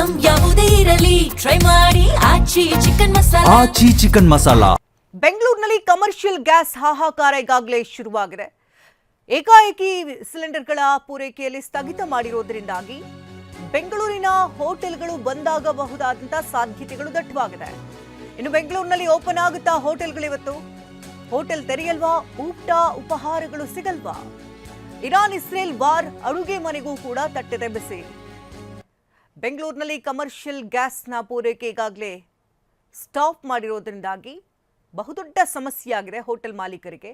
Item ಯಾವುದೇ ಇರಲಿ try ಮಾಡಿ ಆಚಿ ಚಿಕನ್ ಮಸಾಲಾ. ಬೆಂಗಳೂರಿನಲ್ಲಿ ಕಮರ್ಷಿಯಲ್ ಗ್ಯಾಸ್ ಹಾಹಾಕಾರ ಈಗಾಗಲೇ ಶುರುವಾಗಿದೆ. ಏಕಾಏಕಿ ಸಿಲಿಂಡರ್ಗಳ ಪೂರೈಕೆಯಲ್ಲಿ ಸ್ಥಗಿತ ಮಾಡಿರೋದ್ರಿಂದಾಗಿ ಬೆಂಗಳೂರಿನ ಹೋಟೆಲ್ಗಳು ಬಂದಾಗಬಹುದಾದಂತಹ ಸಾಧ್ಯತೆಗಳು ದಟ್ಟವಾಗಿದೆ. ಇನ್ನು ಬೆಂಗಳೂರಿನಲ್ಲಿ ಓಪನ್ ಆಗುತ್ತಾ ಹೋಟೆಲ್ಗಳು ಇವತ್ತು? ಹೋಟೆಲ್ ತೆರೆಯಲ್ವಾ? ಊಟ ಉಪಹಾರಗಳು ಸಿಗಲ್ವಾ? ಇರಾನ್ ಇಸ್ರೇಲ್ ವಾರ್ ಅಡುಗೆ ಮನೆಗೂ ಕೂಡ ತಟ್ಟೆದೆ ಬಿಸಿ. ಬೆಂಗಳೂರಿನಲ್ಲಿ ಕಮರ್ಷಿಯಲ್ ಗ್ಯಾಸ್ನ ಪೂರೈಕೆ ಈಗಾಗಲೇ ಸ್ಟಾಪ್ ಮಾಡಿರೋದ್ರಿಂದಾಗಿ ಬಹುದೊಡ್ಡ ಸಮಸ್ಯೆಯಾಗಿದೆ ಹೋಟೆಲ್ ಮಾಲೀಕರಿಗೆ.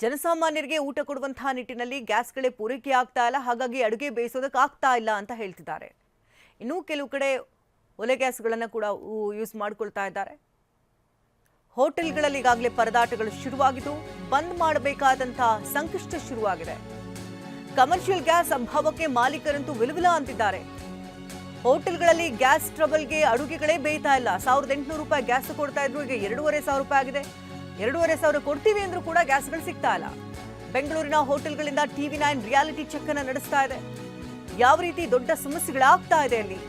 ಜನಸಾಮಾನ್ಯರಿಗೆ ಊಟ ಕೊಡುವಂತಹ ನಿಟ್ಟಿನಲ್ಲಿ ಗ್ಯಾಸ್ಗಳೇ ಪೂರೈಕೆ ಆಗ್ತಾ ಇಲ್ಲ, ಹಾಗಾಗಿ ಅಡುಗೆ ಬೇಯಿಸೋದಕ್ಕೆ ಆಗ್ತಾ ಇಲ್ಲ ಅಂತ ಹೇಳ್ತಿದ್ದಾರೆ. ಇನ್ನೂ ಕೆಲವು ಕಡೆ ಒಲೆ ಗ್ಯಾಸ್ಗಳನ್ನು ಕೂಡ ಯೂಸ್ ಮಾಡ್ಕೊಳ್ತಾ ಇದ್ದಾರೆ. ಹೋಟೆಲ್ಗಳಲ್ಲಿ ಈಗಾಗಲೇ ಪರದಾಟಗಳು ಶುರುವಾಗಿದ್ದು, ಬಂದ್ ಮಾಡಬೇಕಾದಂತಹ ಸಂಕಷ್ಟ ಶುರುವಾಗಿದೆ. ಕಮರ್ಷಿಯಲ್ ಗ್ಯಾಸ್ ಅಭಾವಕ್ಕೆ ಮಾಲೀಕರಂತೂ ವಿಲವಿಲ ಅಂತಿದ್ದಾರೆ. ಹೋಟೆಲ್ಗಳಲ್ಲಿ ಗ್ಯಾಸ್ ಟ್ರಬಲ್ಗೆ ಅಡುಗೆಗಳೇ ಬೇಯ್ತಾ ಇಲ್ಲ. 1800 ರೂಪಾಯಿ ಗ್ಯಾಸ್ ಕೊಡ್ತಾ ಇದ್ರು, ಈಗ 2500 ರೂಪಾಯಿ ಆಗಿದೆ. 2500 ಕೊಡ್ತೀವಿ ಅಂದ್ರೂ ಕೂಡ ಗ್ಯಾಸ್ಗಳು ಸಿಗ್ತಾ ಇಲ್ಲ. ಬೆಂಗಳೂರಿನ ಹೋಟೆಲ್ಗಳಿಂದ TV9 ರಿಯಾಲಿಟಿ ಚೆಕ್ ಅನ್ನು ನಡೆಸ್ತಾ ಇದೆ. ಯಾವ ರೀತಿ ದೊಡ್ಡ ಸಮಸ್ಯೆಗಳಾಗ್ತಾ ಇದೆ ಅಲ್ಲಿ.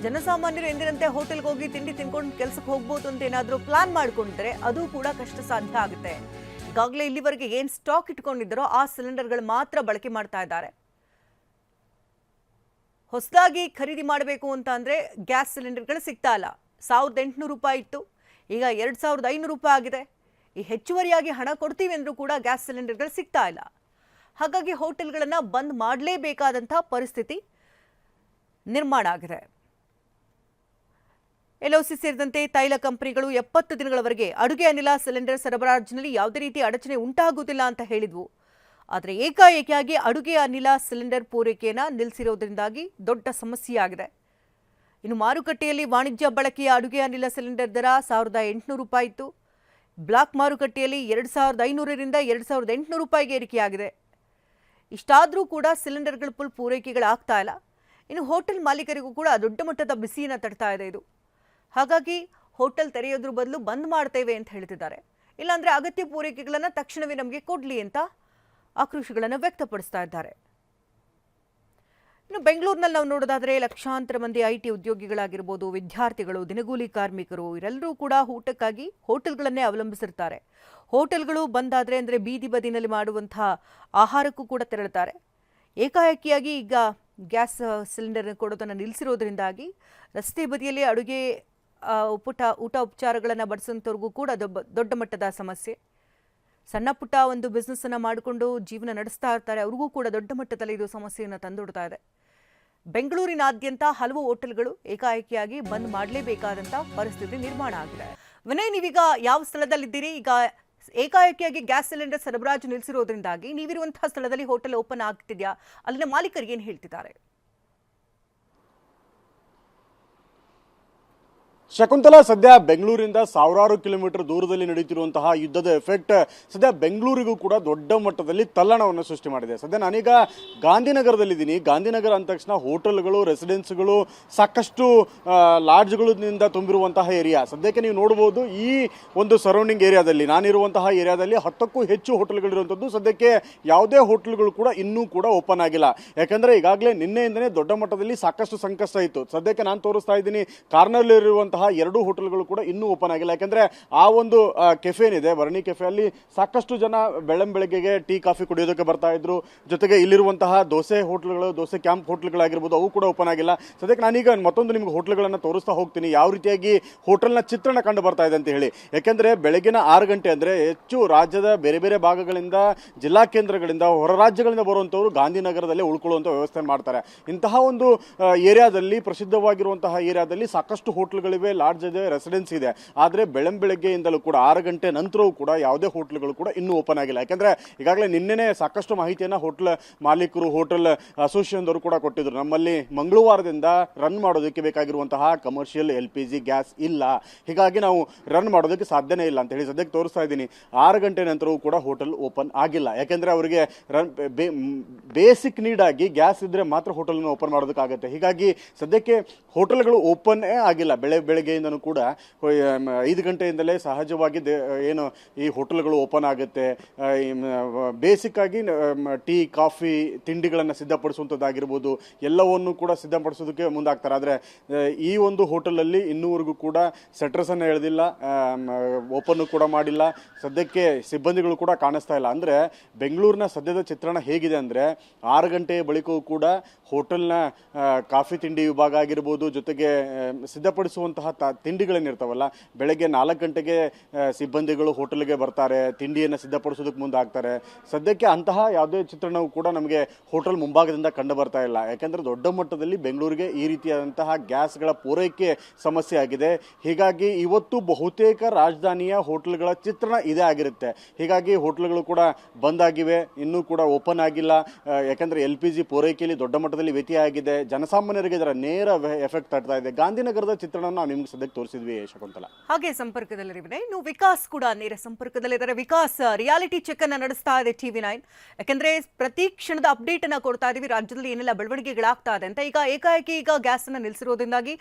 ಜನಸಾಮಾನ್ಯರು ಎಂದಿನಂತೆ ಹೋಟೆಲ್ಗೆ ಹೋಗಿ ತಿಂಡಿ ತಿನ್ಕೊಂಡು ಕೆಲಸಕ್ಕೆ ಹೋಗ್ಬೋದು ಅಂತ ಏನಾದರೂ ಪ್ಲಾನ್ ಮಾಡ್ಕೊಂಡ್ರೆ ಅದು ಕೂಡ ಕಷ್ಟ ಸಾಧ್ಯ ಆಗುತ್ತೆ. ಈಗಾಗಲೇ ಇಲ್ಲಿವರೆಗೆ ಏನ್ ಸ್ಟಾಕ್ ಇಟ್ಕೊಂಡಿದ್ದಾರೋ ಆ ಸಿಲಿಂಡರ್ಗಳು ಮಾತ್ರ ಬಳಕೆ ಮಾಡ್ತಾ ಇದ್ದಾರೆ. ಹೊಸದಾಗಿ ಖರೀದಿ ಮಾಡಬೇಕು ಅಂತ ಅಂದ್ರೆ ಗ್ಯಾಸ್ ಸಿಲಿಂಡರ್ಗಳು ಸಿಗ್ತಾ ಇಲ್ಲ. 1800 ರೂಪಾಯಿ ಇತ್ತು, ಈಗ 2500 ರೂಪಾಯಿ ಆಗಿದೆ. ಈ ಹೆಚ್ಚುವರಿಯಾಗಿ ಹಣ ಕೊಡ್ತೀವಿ ಅಂದ್ರೂ ಕೂಡ ಗ್ಯಾಸ್ ಸಿಲಿಂಡರ್ಗಳು ಸಿಗ್ತಾ ಇಲ್ಲ. ಹಾಗಾಗಿ ಹೋಟೆಲ್ಗಳನ್ನು ಬಂದ್ ಮಾಡಲೇಬೇಕಾದಂತಹ ಪರಿಸ್ಥಿತಿ ನಿರ್ಮಾಣ ಆಗಿದೆ. LOC ಸೇರಿದಂತೆ ತೈಲ ಕಂಪನಿಗಳು 70 ದಿನಗಳವರೆಗೆ ಅಡುಗೆ ಅನಿಲ ಸಿಲಿಂಡರ್ ಸರಬರಾಜಿನಲ್ಲಿ ಯಾವುದೇ ರೀತಿ ಅಡಚಣೆ ಉಂಟಾಗುವುದಿಲ್ಲ ಅಂತ ಹೇಳಿದ್ವು. ಆದರೆ ಏಕಾಏಕಿಯಾಗಿ ಅಡುಗೆ ಅನಿಲ ಸಿಲಿಂಡರ್ ಪೂರೈಕೆಯನ್ನು ನಿಲ್ಲಿಸಿರೋದ್ರಿಂದಾಗಿ ದೊಡ್ಡ ಸಮಸ್ಯೆಯಾಗಿದೆ. ಇನ್ನು ಮಾರುಕಟ್ಟೆಯಲ್ಲಿ ವಾಣಿಜ್ಯ ಬಳಕೆಯ ಅಡುಗೆ ಅನಿಲ ಸಿಲಿಂಡರ್ ದರ 1800 ರೂಪಾಯಿ ಇತ್ತು. ಬ್ಲಾಕ್ ಮಾರುಕಟ್ಟೆಯಲ್ಲಿ 2500ರಿಂದ 2800 ರೂಪಾಯಿಗೆ ಏರಿಕೆಯಾಗಿದೆ. ಇಷ್ಟಾದರೂ ಕೂಡ ಸಿಲಿಂಡರ್ಗಳ ಪೂರೈಕೆಗಳಾಗ್ತಾ ಇಲ್ಲ. ಇನ್ನು ಹೋಟೆಲ್ ಮಾಲೀಕರಿಗೂ ಕೂಡ ದೊಡ್ಡ ಮಟ್ಟದ ಬಿಸಿಯನ್ನು ತಡ್ತಾ ಇದೆ ಇದು. ಹಾಗಾಗಿ ಹೋಟೆಲ್ ತೆರೆಯೋದ್ರ ಬದಲು ಬಂದ್ ಮಾಡ್ತೇವೆ ಅಂತ ಹೇಳ್ತಿದ್ದಾರೆ. ಇಲ್ಲಾಂದ್ರೆ ಅಗತ್ಯ ಪೂರೈಕೆಗಳನ್ನು ತಕ್ಷಣವೇ ನಮಗೆ ಕೊಡ್ಲಿ ಅಂತ ಆಕ್ರೋಶಗಳನ್ನು ವ್ಯಕ್ತಪಡಿಸ್ತಾ ಇದ್ದಾರೆ. ಇನ್ನು ಬೆಂಗಳೂರಿನಲ್ಲಿ ನಾವು ನೋಡೋದಾದ್ರೆ ಲಕ್ಷಾಂತರ ಮಂದಿ IT ಉದ್ಯೋಗಿಗಳಾಗಿರ್ಬೋದು, ವಿದ್ಯಾರ್ಥಿಗಳು, ದಿನಗೂಲಿ ಕಾರ್ಮಿಕರು ಇವರೆಲ್ಲರೂ ಕೂಡ ಊಟಕ್ಕಾಗಿ ಹೋಟೆಲ್ಗಳನ್ನೇ ಅವಲಂಬಿಸಿರ್ತಾರೆ. ಹೋಟೆಲ್ಗಳು ಬಂದಾದರೆ ಅಂದರೆ ಬೀದಿ ಬದಿನಲ್ಲಿ ಮಾಡುವಂತಹ ಆಹಾರಕ್ಕೂ ಕೂಡ ತೆರಳುತ್ತಾರೆ. ಏಕಾಏಕಿಯಾಗಿ ಈಗ ಗ್ಯಾಸ್ ಸಿಲಿಂಡರ್ ಕೊಡೋದನ್ನು ನಿಲ್ಲಿಸಿರೋದ್ರಿಂದಾಗಿ ರಸ್ತೆ ಬದಿಯಲ್ಲಿ ಅಡುಗೆ ಊಟ ಉಪಚಾರಗಳನ್ನು ಬಡಿಸೋಂಥವ್ರಿಗೂ ಕೂಡ ದೊಡ್ಡ ಮಟ್ಟದ ಸಮಸ್ಯೆ. ಸಣ್ಣ ಪುಟ್ಟ ಒಂದು ಬಿಸ್ನೆಸ್ ಅನ್ನು ಮಾಡಿಕೊಂಡು ಜೀವನ ನಡೆಸ್ತಾ ಇರ್ತಾರೆ, ಅವ್ರಿಗೂ ಕೂಡ ದೊಡ್ಡ ಮಟ್ಟದಲ್ಲಿ ಇದು ಸಮಸ್ಯೆಯನ್ನು ತಂದೊಡ್ತಾ ಇದೆ. ಬೆಂಗಳೂರಿನಾದ್ಯಂತ ಹಲವು ಹೋಟೆಲ್ಗಳು ಏಕಾಏಕಿಯಾಗಿ ಬಂದ್ ಮಾಡಲೇಬೇಕಾದಂತ ಪರಿಸ್ಥಿತಿ ನಿರ್ಮಾಣ ಆಗಿದೆ. ವಿನಯ್, ನೀವೀಗ ಯಾವ ಸ್ಥಳದಲ್ಲಿದ್ದೀರಿ? ಈಗ ಏಕಾಏಕಿಯಾಗಿ ಗ್ಯಾಸ್ ಸಿಲಿಂಡರ್ ಸರಬರಾಜು ನಿಲ್ಲಿಸಿರೋದ್ರಿಂದಾಗಿ ನೀವಿರುವಂತಹ ಸ್ಥಳದಲ್ಲಿ ಹೋಟೆಲ್ ಓಪನ್ ಆಗ್ತಿದ್ಯಾ? ಅಲ್ಲಿನ ಮಾಲೀಕರಿಗೆ ಏನು ಹೇಳ್ತಿದ್ದಾರೆ? ಶಕುಂತಲಾ, ಸದ್ಯ ಬೆಂಗಳೂರಿಂದ ಸಾವಿರಾರು ಕಿಲೋಮೀಟರ್ ದೂರದಲ್ಲಿ ನಡೆಯುತ್ತಿರುವಂತಹ ಯುದ್ಧದ ಎಫೆಕ್ಟ್ ಸದ್ಯ ಬೆಂಗಳೂರಿಗೂ ಕೂಡ ದೊಡ್ಡ ಮಟ್ಟದಲ್ಲಿ ತಲ್ಲಣವನ್ನು ಸೃಷ್ಟಿ ಮಾಡಿದೆ. ಸದ್ಯ ನಾನೀಗ ಗಾಂಧಿನಗರದಲ್ಲಿದ್ದೀನಿ. ಗಾಂಧಿನಗರ ಅಂದ ತಕ್ಷಣ ಹೋಟೆಲ್ಗಳು, ರೆಸಿಡೆನ್ಸ್ಗಳು, ಸಾಕಷ್ಟು ಲಾಡ್ಜ್ಗಳಿಂದ ತುಂಬಿರುವಂತಹ ಏರಿಯಾ. ಸದ್ಯಕ್ಕೆ ನೀವು ನೋಡ್ಬೋದು, ಈ ಒಂದು ಸರೌಂಡಿಂಗ್ ಏರಿಯಾದಲ್ಲಿ, ನಾನಿರುವಂತಹ ಏರಿಯಾದಲ್ಲಿ 10ಕ್ಕೂ ಹೆಚ್ಚು ಹೋಟೆಲ್ಗಳಿರುವಂಥದ್ದು. ಸದ್ಯಕ್ಕೆ ಯಾವುದೇ ಹೋಟೆಲ್ಗಳು ಕೂಡ ಇನ್ನೂ ಕೂಡ ಓಪನ್ ಆಗಿಲ್ಲ. ಯಾಕಂದರೆ ಈಗಾಗಲೇ ನಿನ್ನೆಯಿಂದನೇ ದೊಡ್ಡ ಮಟ್ಟದಲ್ಲಿ ಸಾಕಷ್ಟು ಸಂಕಷ್ಟ ಇತ್ತು. ಸದ್ಯಕ್ಕೆ ನಾನು ತೋರಿಸ್ತಾ ಇದ್ದೀನಿ, ಕಾರ್ನರ್ಲಿರುವಂತಹ 2 ಹೋಟೆಲ್ಗಳು ಕೂಡ ಇನ್ನೂ ಓಪನ್ ಆಗಿಲ್ಲ. ಯಾಕಂದ್ರೆ ಆ ಒಂದು ಕೆಫೆ ಏನಿದೆ, ವರ್ಣಿ ಕೆಫೆ, ಅಲ್ಲಿ ಸಾಕಷ್ಟು ಜನ ಬೆಳಗ್ಗೆಗೆ ಟೀ ಕಾಫಿ ಕುಡಿಯೋದಕ್ಕೆ ಬರ್ತಾ ಇದ್ರು. ಜೊತೆಗೆ ಇಲ್ಲಿರುವಂತಹ ದೋಸೆ ಹೋಟೆಲ್ಗಳು, ದೋಸೆ ಕ್ಯಾಂಪ್ ಹೋಟೆಲ್ಗಳಾಗಿರ್ಬೋದು, ಅವು ಕೂಡ ಓಪನ್ ಆಗಿಲ್ಲ. ಸದ್ಯಕ್ಕೆ ನಾನೀಗ ಮತ್ತೊಂದು ನಿಮ್ಗೆ ಹೋಟೆಲ್ಗಳನ್ನು ತೋರಿಸ್ತಾ ಹೋಗ್ತೀನಿ, ಯಾವ ರೀತಿಯಾಗಿ ಹೋಟೆಲ್ನ ಚಿತ್ರಣ ಕಂಡು ಬರ್ತಾ ಇದೆ ಅಂತ ಹೇಳಿ. ಯಾಕೆಂದ್ರೆ ಬೆಳಗಿನ 6 ಗಂಟೆ ಅಂದ್ರೆ ಹೆಚ್ಚು ರಾಜ್ಯದ ಬೇರೆ ಬೇರೆ ಭಾಗಗಳಿಂದ, ಜಿಲ್ಲಾ ಕೇಂದ್ರಗಳಿಂದ, ಹೊರ ರಾಜ್ಯಗಳಿಂದ ಬರುವಂತವರು ಗಾಂಧಿನಗರದಲ್ಲಿ ಉಳ್ಕೊಳ್ಳುವಂತ ವ್ಯವಸ್ಥೆ ಮಾಡ್ತಾರೆ. ಇಂತಹ ಒಂದು ಏರಿಯಾದಲ್ಲಿ, ಪ್ರಸಿದ್ಧವಾಗಿರುವಂತಹ ಏರಿಯಾದಲ್ಲಿ ಸಾಕಷ್ಟು ಹೋಟೆಲ್ಗಳಿವೆ, ಲಾಡ್ಜ್ ಇದೆ, ರೆಸಿಡೆನ್ಸ್ ಇದೆ. ಆದರೆ ಬೆಳಗ್ಗೆಯಿಂದಲೂ ಕೂಡ 6 ಗಂಟೆ ನಂತರವೂ ಕೂಡ ಯಾವುದೇ ಹೋಟೆಲ್ಗಳು ಕೂಡ ಇನ್ನೂ ಓಪನ್ ಆಗಿಲ್ಲ. ಯಾಕಂದ್ರೆ ಈಗಾಗಲೇ ನಿನ್ನೆನೆ ಸಾಕಷ್ಟು ಮಾಹಿತಿಯನ್ನು ಹೋಟೆಲ್ ಮಾಲೀಕರು, ಹೋಟೆಲ್ ಅಸೋಸಿಯೇಷನ್ ಕೂಡ ಕೊಟ್ಟಿದ್ರು. ನಮ್ಮಲ್ಲಿ ಮಂಗಳವಾರದಿಂದ ರನ್ ಮಾಡೋದಕ್ಕೆ ಬೇಕಾಗಿರುವಂತಹ ಕಮರ್ಷಿಯಲ್ LPG ಗ್ಯಾಸ್ ಇಲ್ಲ, ಹೀಗಾಗಿ ನಾವು ರನ್ ಮಾಡೋದಕ್ಕೆ ಸಾಧ್ಯನೇ ಇಲ್ಲ ಅಂತ ಹೇಳಿ ಸದ್ಯಕ್ಕೆ ತೋರಿಸ್ತಾ ಇದ್ದೀನಿ. 6 ಗಂಟೆ ನಂತರವೂ ಕೂಡ ಹೋಟೆಲ್ ಓಪನ್ ಆಗಿಲ್ಲ. ಯಾಕೆಂದ್ರೆ ಅವರಿಗೆ ಬೇಸಿಕ್ ನೀಡ್ ಆಗಿ ಗ್ಯಾಸ್ ಇದ್ರೆ ಮಾತ್ರ ಹೋಟೆಲ್ ಓಪನ್ ಮಾಡೋದಕ್ಕಾಗತ್ತೆ. ಹೀಗಾಗಿ ಸದ್ಯಕ್ಕೆ ಹೋಟೆಲ್ಗಳು ಓಪನ್ ಆಗಿಲ್ಲ. ಬೆಳಗ್ಗೆಯಿಂದನೂ ಕೂಡ 5 ಗಂಟೆಯಿಂದಲೇ ಸಹಜವಾಗಿ ಏನು ಈ ಹೋಟೆಲ್ಗಳು ಓಪನ್ ಆಗುತ್ತೆ. ಬೇಸಿಕ್ ಆಗಿ ಟೀ ಕಾಫಿ ತಿಂಡಿಗಳನ್ನು ಸಿದ್ಧಪಡಿಸುವಂಥದ್ದಾಗಿರ್ಬೋದು ಎಲ್ಲವನ್ನು ಕೂಡ ಸಿದ್ಧಪಡಿಸೋದಕ್ಕೆ ಮುಂದಾಗ್ತಾರೆ. ಆದರೆ ಈ ಒಂದು ಹೋಟೆಲಲ್ಲಿ ಇನ್ನೂವರೆಗೂ ಕೂಡ ಸೆಟ್ರಸನ್ನು ಎಳೆದಿಲ್ಲ, ಓಪನ್ನು ಕೂಡ ಮಾಡಿಲ್ಲ. ಸದ್ಯಕ್ಕೆ ಸಿಬ್ಬಂದಿಗಳು ಕೂಡ ಕಾಣಿಸ್ತಾ ಇಲ್ಲ. ಅಂದರೆ ಬೆಂಗಳೂರಿನ ಸದ್ಯದ ಚಿತ್ರಣ ಹೇಗಿದೆ ಅಂದರೆ 6 ಗಂಟೆಯ ಬಳಿಕವೂ ಕೂಡ ಹೋಟೆಲ್ನ ಕಾಫಿ ತಿಂಡಿ ವಿಭಾಗ ಆಗಿರ್ಬೋದು, ಜೊತೆಗೆ ಸಿದ್ಧಪಡಿಸುವಂತಹ ತಿಂಡಿಗಳೇನಿರ್ತಾವಲ್ಲ, ಬೆಳಗ್ಗೆ 4 ಗಂಟೆಗೆ ಸಿಬ್ಬಂದಿಗಳು ಹೋಟೆಲ್ಗೆ ಬರ್ತಾರೆ, ತಿಂಡಿಯನ್ನು ಸಿದ್ಧಪಡಿಸೋದಕ್ಕೆ ಮುಂದಾಗ್ತಾರೆ. ಸದ್ಯಕ್ಕೆ ಅಂತಹ ಯಾವುದೇ ಚಿತ್ರಣವೂ ಕೂಡ ನಮಗೆ ಹೋಟೆಲ್ ಮುಂಭಾಗದಿಂದ ಕಂಡು ಬರ್ತಾ ಇಲ್ಲ. ಯಾಕೆಂದರೆ ದೊಡ್ಡ ಮಟ್ಟದಲ್ಲಿ ಬೆಂಗಳೂರಿಗೆ ಈ ರೀತಿಯಾದಂತಹ ಗ್ಯಾಸ್ಗಳ ಪೂರೈಕೆ ಸಮಸ್ಯೆ ಆಗಿದೆ. ಹೀಗಾಗಿ ಇವತ್ತು ಬಹುತೇಕ ರಾಜಧಾನಿಯ ಹೋಟೆಲ್ಗಳ ಚಿತ್ರಣ ಇದೇ ಆಗಿರುತ್ತೆ. ಹೀಗಾಗಿ ಹೋಟೆಲ್ಗಳು ಕೂಡ ಬಂದ್ ಆಗಿವೆ, ಇನ್ನೂ ಕೂಡ ಓಪನ್ ಆಗಿಲ್ಲ. ಯಾಕಂದರೆ LPG ಪೂರೈಕೆಯಲ್ಲಿ ದೊಡ್ಡ ಮಟ್ಟದಲ್ಲಿ ವ್ಯತ್ಯಯ ಆಗಿದೆ. ಜನಸಾಮಾನ್ಯರಿಗೆ ಇದರ ನೇರ ಎಫೆಕ್ಟ್ ಆಗ್ತಾ ಇದೆ. ಗಾಂಧಿನಗರದ ಚಿತ್ರಣ ನಾವು ನಿಮ್ಗೆ ಸದ್ಯಕ್ಕೆ ತೋರಿಸಿದ್ವಿ ಶಕುಂತಲ. ಹಾಗೆ ಸಂಪರ್ಕದಲ್ಲಿರುವೆ ಇನ್ನು ವಿಕಾಸ್ ಕೂಡ ನೇರ ಸಂಪರ್ಕದಲ್ಲಿದ್ದಾರೆ. ವಿಕಾಸ್, ರಿಯಾಲಿಟಿ ಚೆಕ್ ಅನ್ನ ನಡೆಸ್ತಾ ಇದೆ TV9. ಯಾಕಂದ್ರೆ ಪ್ರತಿ ಕ್ಷಣದ ಅಪ್ಡೇಟ್ ಅನ್ನ ಕೊಡ್ತಾ ಇದೀವಿ, ರಾಜ್ಯದಲ್ಲಿ ಏನೆಲ್ಲ ಬೆಳವಣಿಗೆಗಳಾಗ್ತಾ ಇದೆ ಅಂತ. ಈಗ ಏಕಾಏಕಿ ಗ್ಯಾಸ್ ಅನ್ನ ನಿಲ್ಲಿಸಿರೋದ್ರಿಂದಾಗಿ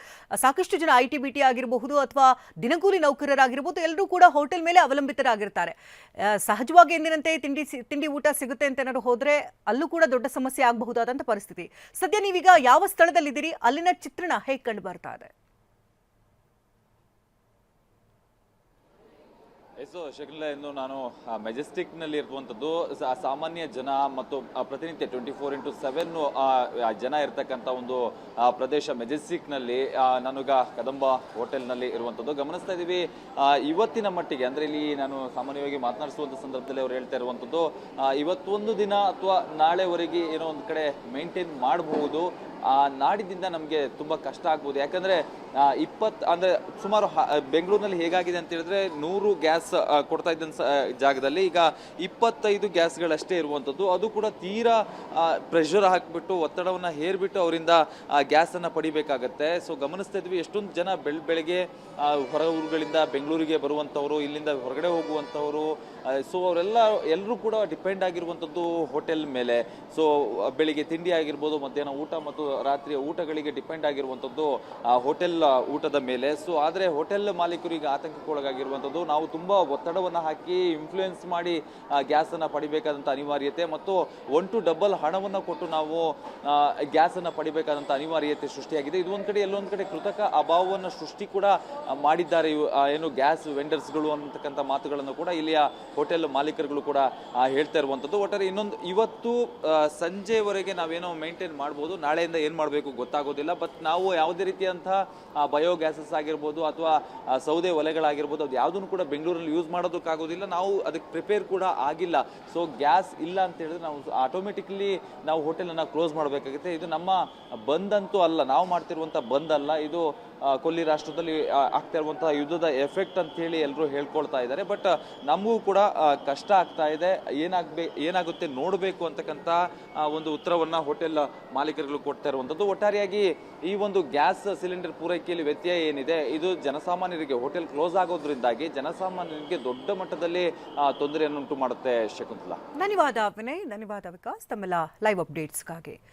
ಸಾಕಷ್ಟು ಜನ IT-BT ಆಗಿರಬಹುದು ಅಥವಾ ದಿನಗೂಲಿ ನೌಕರರಾಗಿರ್ಬೋದು ಎಲ್ಲರೂ ಕೂಡ ಹೋಟೆಲ್ ಮೇಲೆ ಅವಲಂಬಿತರಾಗಿರ್ತಾರೆ. ಸಹಜವಾಗಿ ಎಂದಿನಂತೆ ತಿಂಡಿ ಊಟ ಸಿಗುತ್ತೆ ಅಂತ ಏನಾದ್ರು ಹೋದ್ರೆ ಅಲ್ಲೂ ಕೂಡ ದೊಡ್ಡ ಸಮಸ್ಯೆ ಆಗಬಹುದಾದಂತ ಪರಿಸ್ಥಿತಿ. ಸದ್ಯ ನೀವೀಗ ಯಾವ ಸ್ಥಳದಲ್ಲಿದ್ದೀರಿ, ಅಲ್ಲಿನ ಚಿತ್ರಣ ಹೇಗೆ ಕಂಡು ಬರ್ತಾ ಇದೆ? ಎಸ್ ಶಕುಂತಲ, ಇನ್ನು ನಾನು ಮೆಜೆಸ್ಟಿಕ್ನಲ್ಲಿ ಇರುವಂಥದ್ದು ಸಾಮಾನ್ಯ ಜನ ಮತ್ತು ಪ್ರತಿನಿತ್ಯ 24x7 ಜನ ಇರ್ತಕ್ಕಂಥ ಒಂದು ಪ್ರದೇಶ ಮೆಜೆಸ್ಟಿಕ್ನಲ್ಲಿ. ನಾನೀಗ ಕದಂಬ ಹೋಟೆಲ್ನಲ್ಲಿ ಇರುವಂಥದ್ದು. ಗಮನಿಸ್ತಾ ಇದ್ದೀವಿ ಇವತ್ತಿನ ಮಟ್ಟಿಗೆ, ಅಂದರೆ ಇಲ್ಲಿ ನಾನು ಸಾಮಾನ್ಯವಾಗಿ ಮಾತನಾಡಿಸುವಂಥ ಸಂದರ್ಭದಲ್ಲಿ ಅವ್ರು ಹೇಳ್ತಾ ಇರುವಂಥದ್ದು ಇವತ್ತೊಂದು ದಿನ ಅಥವಾ ನಾಳೆವರೆಗೆ ಏನೋ ಒಂದು ಕಡೆ ಮೇಂಟೈನ್ ಮಾಡಬಹುದು, ನಾಡಿದಿಂದ ನಮಗೆ ತುಂಬ ಕಷ್ಟ ಆಗ್ಬೋದು. ಯಾಕಂದರೆ ಅಂದರೆ ಸುಮಾರು ಬೆಂಗಳೂರಿನಲ್ಲಿ ಹೇಗಾಗಿದೆ ಅಂತ ಹೇಳಿದ್ರೆ 100 ಗ್ಯಾಸ್ ಕೊಡ್ತಾ ಇದ್ದ ಜಾಗದಲ್ಲಿ ಈಗ 25 ಗ್ಯಾಸ್ಗಳಷ್ಟೇ ಇರುವಂಥದ್ದು. ಅದು ಕೂಡ ತೀರಾ ಪ್ರೆಷರ್ ಹಾಕಿಬಿಟ್ಟು ಒತ್ತಡವನ್ನು ಹೇರ್ಬಿಟ್ಟು ಅವರಿಂದ ಗ್ಯಾಸನ್ನು ಪಡಿಬೇಕಾಗತ್ತೆ. ಸೊ ಗಮನಿಸ್ತಾ ಇದ್ವಿ ಎಷ್ಟೊಂದು ಜನ ಬೆಳಗ್ಗೆ ಹೊರ ಊರುಗಳಿಂದ ಬೆಂಗಳೂರಿಗೆ ಬರುವಂಥವ್ರು, ಇಲ್ಲಿಂದ ಹೊರಗಡೆ ಹೋಗುವಂಥವ್ರು. ಸೊ ಎಲ್ಲರೂ ಕೂಡ ಡಿಪೆಂಡ್ ಆಗಿರುವಂಥದ್ದು ಹೋಟೆಲ್ ಮೇಲೆ. ಸೊ ಬೆಳಿಗ್ಗೆ ತಿಂಡಿ ಆಗಿರ್ಬೋದು, ಮಧ್ಯಾಹ್ನ ಊಟ ಮತ್ತು ರಾತ್ರಿಯ ಊಟಗಳಿಗೆ ಡಿಪೆಂಡ್ ಆಗಿರುವಂಥದ್ದು ಹೋಟೆಲ್ ಊಟದ ಮೇಲೆ. ಸೊ ಆದರೆ ಹೋಟೆಲ್ ಮಾಲೀಕರು ಈಗ ಆತಂಕಕ್ಕೊಳಗಾಗಿರುವಂಥದ್ದು, ನಾವು ತುಂಬ ಒತ್ತಡವನ್ನು ಹಾಕಿ ಇನ್ಫ್ಲೂಯೆನ್ಸ್ ಮಾಡಿ ಗ್ಯಾಸನ್ನು ಪಡಿಬೇಕಾದಂಥ ಅನಿವಾರ್ಯತೆ ಮತ್ತು 1 to double ಹಣವನ್ನು ಕೊಟ್ಟು ನಾವು ಗ್ಯಾಸನ್ನು ಪಡಿಬೇಕಾದಂಥ ಅನಿವಾರ್ಯತೆ ಸೃಷ್ಟಿಯಾಗಿದೆ. ಇದು ಒಂದು ಕಡೆ ಎಲ್ಲೊಂದು ಕಡೆ ಕೃತಕ ಅಭಾವವನ್ನು ಸೃಷ್ಟಿ ಕೂಡ ಮಾಡಿದ್ದಾರೆ ಏನು ಗ್ಯಾಸ್ ವೆಂಡರ್ಸ್ಗಳು ಅಂತಕ್ಕಂಥ ಮಾತುಗಳನ್ನು ಕೂಡ ಇಲ್ಲಿಯ ಹೋಟೆಲ್ ಮಾಲೀಕರುಗಳು ಕೂಡ ಹೇಳ್ತಾ ಇರುವಂಥದ್ದು. ಒಟ್ಟಾರೆ ಇವತ್ತು ಸಂಜೆವರೆಗೆ ನಾವೇನೋ ಮೇಂಟೈನ್ ಮಾಡ್ಬೋದು, ನಾಳೆಯಿಂದ ಏನು ಮಾಡಬೇಕು ಗೊತ್ತಾಗೋದಿಲ್ಲ. ಬಟ್ ನಾವು ಯಾವುದೇ ರೀತಿಯಂತಹ ಬಯೋಗ್ಯಾಸಸ್ ಆಗಿರ್ಬೋದು ಅಥವಾ ಸೌದೆ ಒಲೆಗಳಾಗಿರ್ಬೋದು ಅದು ಯಾವುದನ್ನು ಕೂಡ ಬೆಂಗಳೂರಲ್ಲಿ ಯೂಸ್ ಮಾಡೋದಕ್ಕಾಗೋದಿಲ್ಲ. ನಾವು ಅದಕ್ಕೆ ಪ್ರಿಪೇರ್ ಕೂಡ ಆಗಿಲ್ಲ. ಸೊ ಗ್ಯಾಸ್ ಇಲ್ಲ ಅಂತ ಹೇಳಿದ್ರೆ ನಾವು ಆಟೋಮೆಟಿಕ್ಲಿ ನಾವು ಹೋಟೆಲನ್ನು ಕ್ಲೋಸ್ ಮಾಡಬೇಕಾಗುತ್ತೆ. ಇದು ನಮ್ಮ ಬಂದ್ ಅಂತೂ ಅಲ್ಲ, ನಾವು ಮಾಡ್ತಿರುವಂಥ ಬಂದ್ ಅಲ್ಲ, ಇದು ಕೊಲ್ಲಿ ರಾಷ್ಟ್ರದಲ್ಲಿ ಆಗ್ತಾ ಇರುವಂತಹ ಯುದ್ಧದ ಎಫೆಕ್ಟ್ ಅಂತ ಹೇಳಿ ಎಲ್ಲರೂ ಹೇಳ್ಕೊಳ್ತಾ ಇದ್ದಾರೆ. ಬಟ್ ನಮಗೂ ಕೂಡ ಕಷ್ಟ ಆಗ್ತಾ ಇದೆ, ಏನಾಗುತ್ತೆ ನೋಡಬೇಕು ಅಂತಕ್ಕಂಥ ಒಂದು ಉತ್ತರವನ್ನು ಹೋಟೆಲ್ ಮಾಲೀಕರುಗಳು ಕೊಡ್ತಾ ಇರುವಂಥದ್ದು. ಒಟ್ಟಾರೆಯಾಗಿ ಈ ಒಂದು ಗ್ಯಾಸ್ ಸಿಲಿಂಡರ್ ಪೂರೈಕೆಯಲ್ಲಿ ವ್ಯತ್ಯಯ ಏನಿದೆ ಇದು ಜನಸಾಮಾನ್ಯರಿಗೆ ಹೋಟೆಲ್ ಕ್ಲೋಸ್ ಆಗೋದ್ರಿಂದಾಗಿ ಜನಸಾಮಾನ್ಯರಿಗೆ ದೊಡ್ಡ ಮಟ್ಟದಲ್ಲಿ ತೊಂದರೆಯನ್ನುಂಟು ಮಾಡುತ್ತೆ. ಶಕುಂತಲಾ, ಧನ್ಯವಾದ ವಿನಯ್, ಧನ್ಯವಾದ ವಿಕಾಸ್, ತಮ್ಮೆಲ್ಲ ಲೈವ್ ಅಪ್ಡೇಟ್ಸ್ಗಾಗಿ.